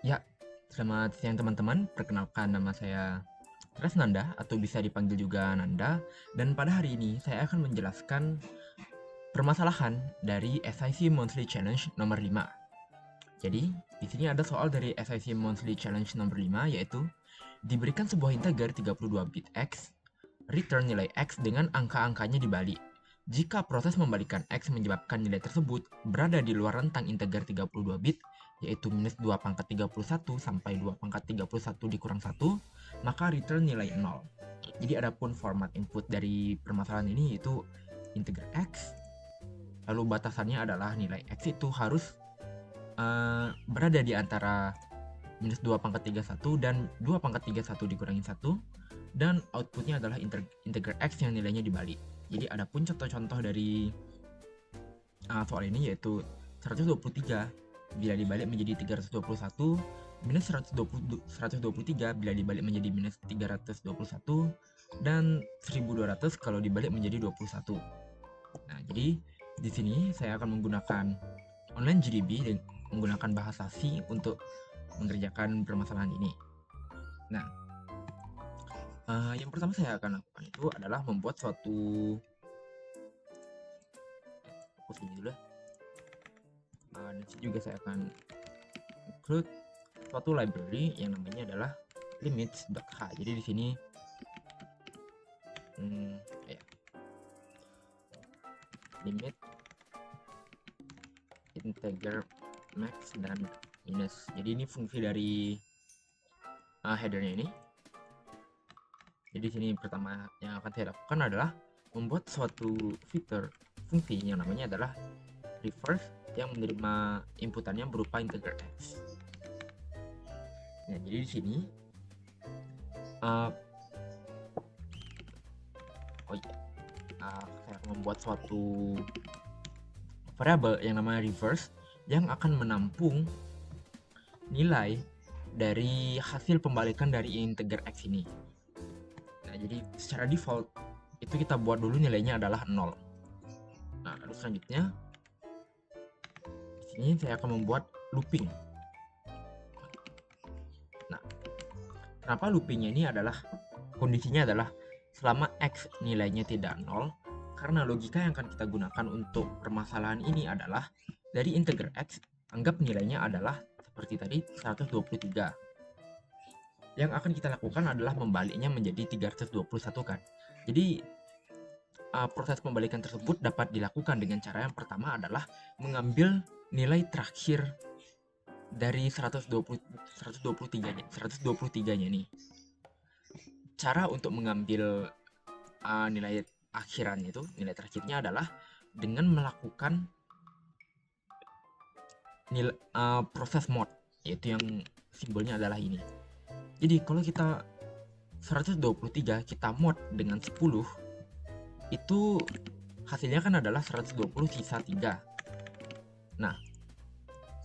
Ya, selamat siang teman-teman. Perkenalkan nama saya Tresnanda atau bisa dipanggil juga Nanda. Dan pada hari ini saya akan menjelaskan permasalahan dari SIC Monthly Challenge nomor 5. Jadi, di sini ada soal dari SIC Monthly Challenge nomor 5 yaitu diberikan sebuah integer 32 bit X, return nilai X dengan angka-angkanya dibalik. Jika proses membalikan X menyebabkan nilai tersebut berada di luar rentang integer 32 bit, yaitu minus 2 pangkat 31 sampai 2 pangkat 31 dikurang 1, maka return nilai 0. Jadi adapun format input dari permasalahan ini yaitu integer X, lalu batasannya adalah nilai X itu harus berada di antara minus 2 pangkat 31 dan 2 pangkat 31 dikurangi 1, dan outputnya adalah integer X yang nilainya dibalik. Jadi adapun contoh-contoh dari soal ini yaitu 123 bila dibalik menjadi 321, minus 123 bila dibalik menjadi minus 321, dan 1200 kalau dibalik menjadi 21. Nah, jadi di sini saya akan menggunakan online GDB dan menggunakan bahasa C untuk mengerjakan permasalahan ini. Nah, yang pertama saya akan lakukan itu adalah membuat suatu dan juga saya akan include suatu library yang namanya adalah limits.h. Jadi di sini limit integer max dan minus. Jadi ini fungsi dari headernya ini. Jadi di sini pertama yang akan saya lakukan adalah membuat suatu fitur fungsi yang namanya adalah reverse yang menerima inputannya berupa integer X. Nah, jadi di sini saya akan membuat suatu variabel yang namanya reverse yang akan menampung nilai dari hasil pembalikan dari integer X ini. Nah, jadi secara default itu kita buat dulu nilainya adalah 0. Nah, lalu selanjutnya di sini saya akan membuat looping. Nah, kenapa loopingnya ini adalah kondisinya adalah selama X nilainya tidak 0, karena logika yang akan kita gunakan untuk permasalahan ini adalah dari integer X, anggap nilainya adalah seperti tadi 123. Yang akan kita lakukan adalah membaliknya menjadi 321 kan. Jadi proses pembalikan tersebut dapat dilakukan dengan cara yang pertama adalah mengambil nilai terakhir dari 123-nya nih. Cara untuk mengambil nilai akhirannya itu, nilai terakhirnya adalah dengan melakukan proses mod, yaitu yang simbolnya adalah ini. Jadi kalau kita 123 kita mod dengan 10, itu hasilnya kan adalah 120 sisa 3. Nah,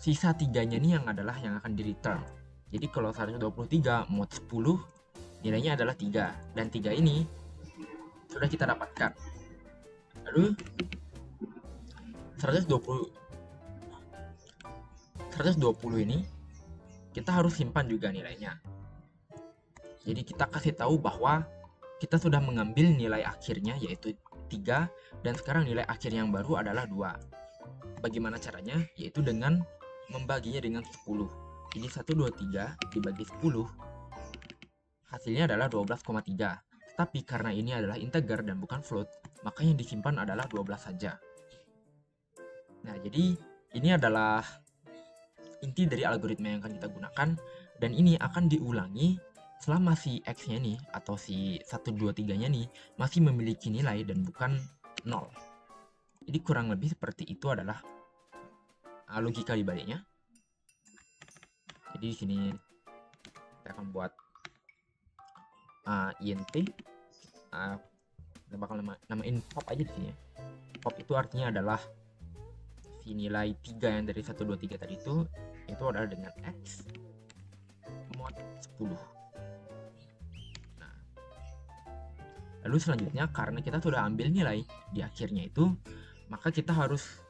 sisa 3-nya ini yang adalah yang akan di return. Jadi kalau 123 mod 10 nilainya adalah 3, dan 3 ini sudah kita dapatkan. Lalu 120 ini kita harus simpan juga nilainya. Jadi kita kasih tahu bahwa kita sudah mengambil nilai akhirnya yaitu 3, dan sekarang nilai akhir yang baru adalah 2. Bagaimana caranya? Yaitu dengan membaginya dengan 10. Jadi 123 dibagi 10 hasilnya adalah 12,3. Tetapi karena ini adalah integer dan bukan float, maka yang disimpan adalah 12 saja. Nah, jadi ini adalah inti dari algoritma yang akan kita gunakan, dan ini akan diulangi selama si X-nya nih atau si 123-nya nih masih memiliki nilai dan bukan 0. Jadi kurang lebih seperti itu adalah logika di baliknya. Jadi di sini kita akan buat int, kita bakal namain pop aja di sini ya. Pop itu artinya adalah si nilai 3 yang dari 123 tadi itu adalah dengan X mod 10. Nah, lalu selanjutnya karena kita sudah ambil nilai di akhirnya itu, maka kita harus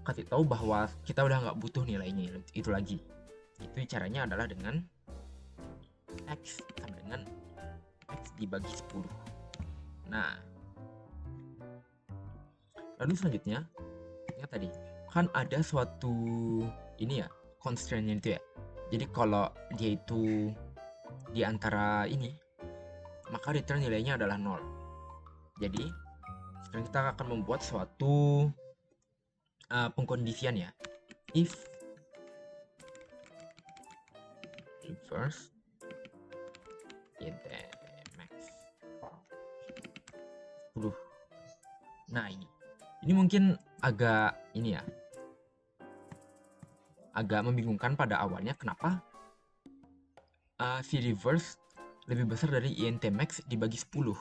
kasih tahu bahwa kita udah nggak butuh nilainya itu lagi. Itu caranya adalah dengan X sama dengan X dibagi 10. Nah, lalu selanjutnya, ingat tadi, kan ada suatu ini ya, constraint-nya itu ya. Jadi kalau dia itu di antara ini, maka return nilainya adalah 0. Jadi, sekarang kita akan membuat suatu pengkondisian ya. If reverse int max 10. Nah, ini mungkin agak ini ya, agak membingungkan pada awalnya kenapa si reverse lebih besar dari int max dibagi 10.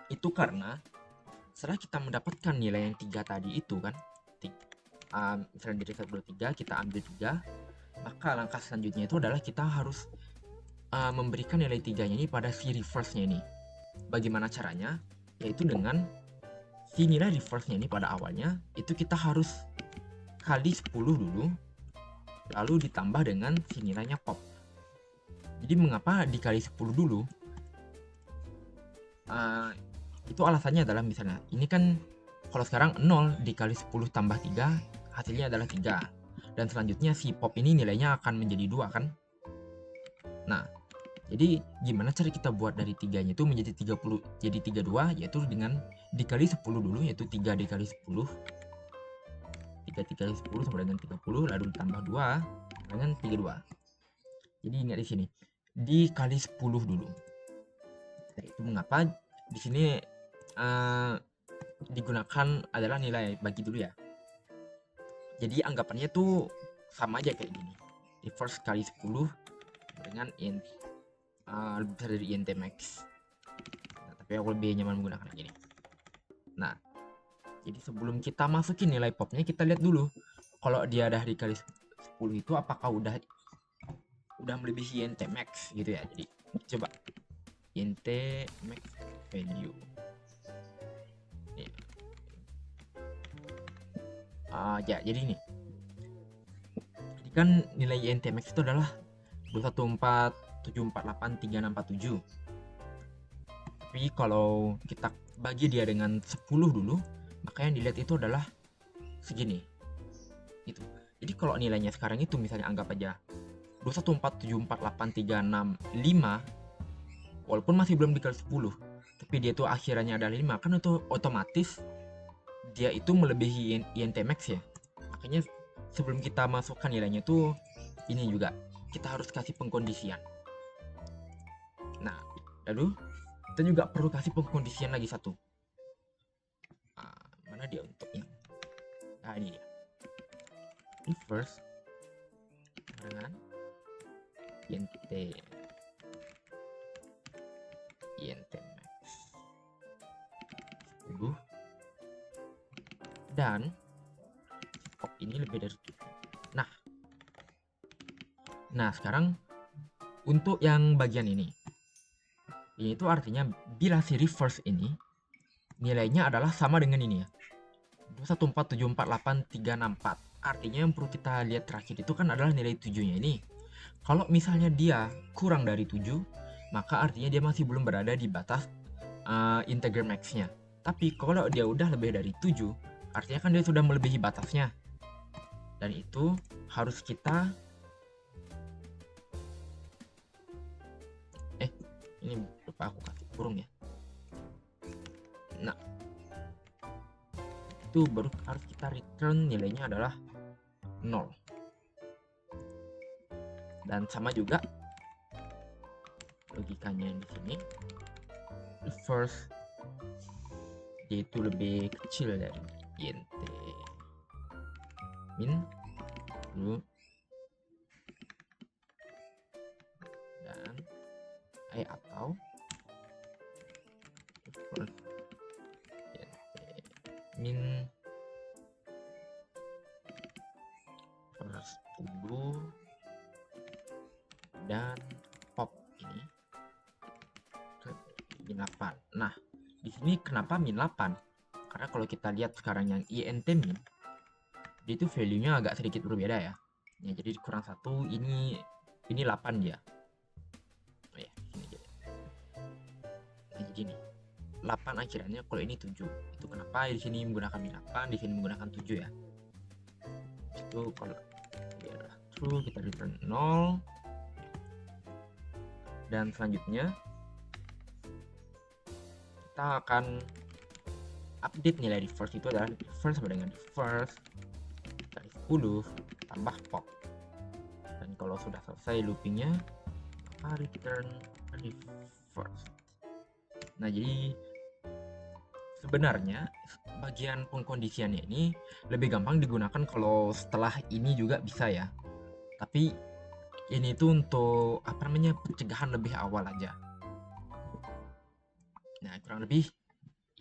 Itu karena setelah kita mendapatkan nilai yang 3 tadi itu kan, misalnya dari 1, 2, 3 kita ambil 3, maka langkah selanjutnya itu adalah kita harus memberikan nilai 3-nya ini pada si reverse-nya ini. Bagaimana caranya? Yaitu dengan si nilai reverse-nya ini pada awalnya itu kita harus kali 10 dulu, lalu ditambah dengan si nilainya pop. Jadi mengapa dikali 10 dulu? Itu alasannya adalah misalnya ini kan kalau sekarang 0 dikali 10 tambah 3 hasilnya adalah 3, dan selanjutnya si pop ini nilainya akan menjadi 2 kan. Nah, jadi gimana cara kita buat dari 3-nya itu menjadi 30 jadi 32, yaitu dengan dikali 10 dulu, yaitu 3 dikali 10, 3 dikali 10 sama dengan 30, lalu ditambah 2 dengan 32. Jadi ingat di sini dikali 10 dulu. Nah, itu mengapa di sini digunakan adalah nilai bagi dulu ya. Jadi anggapannya tuh sama aja kayak gini. Reverse kali 10 dengan int lebih besar dari int max. Nah, tapi aku lebih nyaman menggunakan yang ini. Nah, jadi sebelum kita masukin nilai popnya, kita lihat dulu kalau dia udah dikali 10 itu apakah udah melebihi int max gitu ya. Jadi coba int max value. Ya, jadi ini. Jadi kan nilai int max itu adalah 214748367. Tapi kalau kita bagi dia dengan 10 dulu, maka yang dilihat itu adalah segini. Itu. Jadi kalau nilainya sekarang itu misalnya anggap aja 214748365, walaupun masih belum dikali 10, tapi dia tuh akhirannya adalah 5, kan itu otomatis dia itu melebihi int max ya. Makanya sebelum kita masukkan nilainya tuh ini juga kita harus kasih pengkondisian. Nah, lalu kita juga perlu kasih pengkondisian lagi satu. Mana dia untuknya? Nah, ini dia. Reverse dengan int max 10 dan pop ini lebih dari 7. Nah, sekarang untuk yang bagian ini itu artinya bila si reverse ini nilainya adalah sama dengan ini ya, 214748364. Artinya yang perlu kita lihat terakhir itu kan adalah nilai 7-nya ini. Kalau misalnya dia kurang dari 7, maka artinya dia masih belum berada di batas integer max-nya. Tapi kalau dia udah lebih dari 7, artinya kan dia sudah melebihi batasnya. Dan itu harus kita ini lupa aku kasih kurung ya. Nah, itu baru harus kita return nilainya adalah 0. Dan sama juga logikanya di sini, first yaitu lebih kecil dari int min dulu dan atau first int min first 10 dan pop ini ke min 8. Nah, di sini kenapa min 8? Karena kalau kita lihat sekarang yang int min, dia itu value-nya agak sedikit berbeda ya. Ya, jadi kurang 1 ini 8 dia. Oh ya, sini aja. Nah, jadi nih 8 akhirannya, kalau ini 7. Itu kenapa di sini menggunakan min 8, di sini menggunakan 7 ya. Itu kalau dia adalah true, kita return 0. Dan selanjutnya kita akan update nilai reverse. Itu adalah reverse sama dengan reverse dari 10 tambah pop. Dan kalau sudah selesai loopingnya, maka return reverse. Nah, jadi sebenarnya bagian pengkondisiannya ini lebih gampang digunakan kalau setelah ini juga bisa ya. Tapi ini tuh untuk pencegahan lebih awal aja. Nah, kurang lebih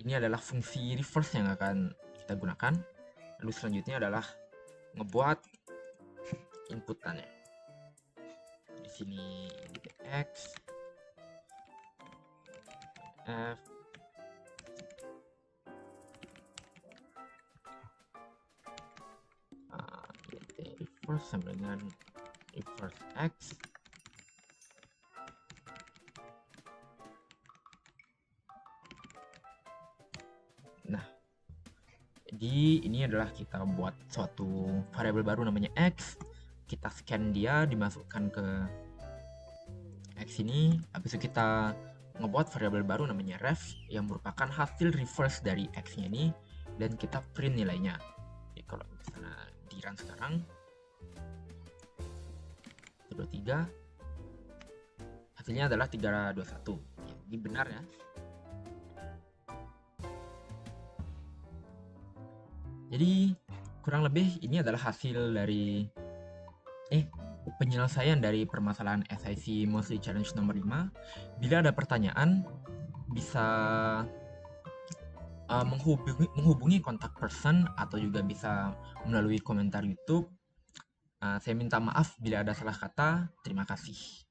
ini adalah fungsi reverse yang akan kita gunakan. Lalu selanjutnya adalah ngebuat inputannya. Di sini x, f, reverse sama dengan reverse x. Nah, jadi ini adalah kita buat suatu variabel baru namanya x. Kita scan dia, dimasukkan ke x ini. Habis itu kita ngebuat variabel baru namanya ref yang merupakan hasil reverse dari x-nya ini, dan kita print nilainya. Jadi kalau misalnya di run sekarang 23, hasilnya adalah 321. Ya, ini benar ya. Jadi kurang lebih ini adalah hasil dari penyelesaian dari permasalahan SIC Mostly Challenge nomor 5. Bila ada pertanyaan, bisa menghubungi kontak person atau juga bisa melalui komentar YouTube. Saya minta maaf bila ada salah kata. Terima kasih.